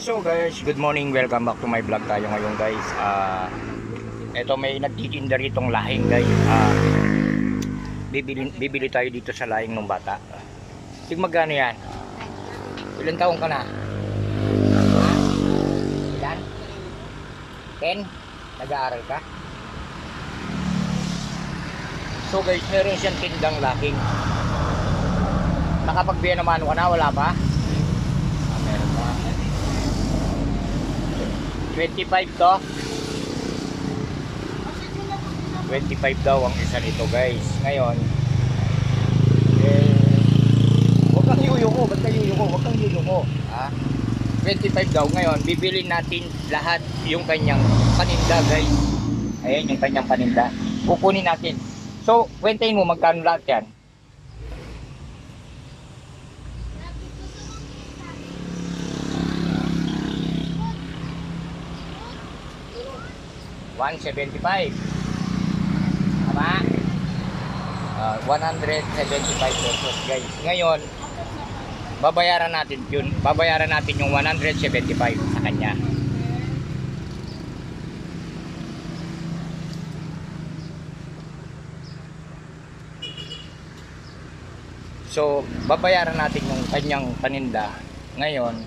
So guys, good morning, welcome back to my vlog tayo ngayon guys. Eto may nagtitinda ritong lahing guys. Bibili tayo dito sa lahing ng bata. Sig magkano yan? Ilan taong ka na? Ilan? 10? Nag-aaral ka? So guys, meron siyang tindang lahing. Nakapagbiya naman ka na, wala pa? Meron pa. 25 to. 25 daw ang isa nito guys. Ngayon huwag kang yuyungo. Ba't ka yuyungo? Huwag kang yuyungo, ha? 25 daw. Ngayon bibili natin lahat yung kanyang paninda guys. Ayan yung kanyang paninda. Kukunin natin. So kwentahin mo magkano lahat yan. 175. Tama? 175 pesos guys. Ngayon, babayaran natin yun. Babayaran natin yung 175 sa kanya. So, babayaran natin yung kanyang paninda. Ngayon,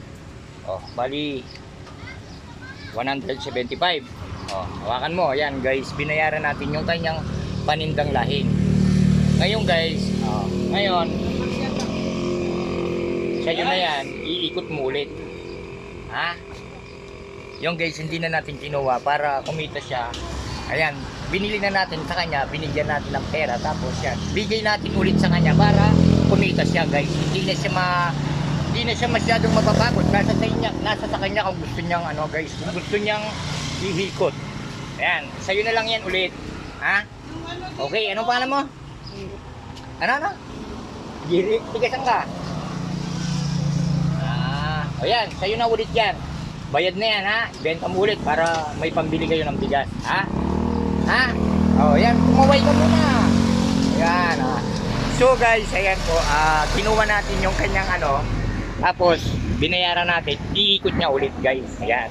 bali 175. Hawakan mo, ayan guys, binayaran natin yung kanyang panindang lahing. Ngayon guys, ngayon sa'yo na yan, iikot mo ulit, ha? Yung guys, hindi na natin kinuha para kumita siya. Ayan, binili na natin sa kanya, binigyan natin ng pera, tapos yan, bigay natin ulit sa kanya para kumita siya guys. Hindi na siya masyadong mapapagod. Nasa sa kanya kung gusto niyang guys, kung gusto niyang ihikot. Ayan, sa'yo na lang yan ulit. Ha? Okay, anong pangalan mo? Ano? Giri, tigasan ka. Ayan, sa'yo na ulit yan. Bayad na yan, ha? Benta mo ulit para may pambili kayo ng bigas. Ha? Ha? Ayan, kumaway ka muna. Ayan, ha? So guys, ayan po, kinuha natin yung kanyang tapos binayaran natin, iikot niya ulit guys. Ayan.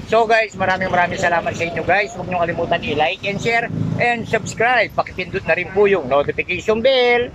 So guys, maraming salamat sa inyo guys. Huwag niyo kalimutan i-like and share and subscribe. Pakipindot na rin po yung notification bell.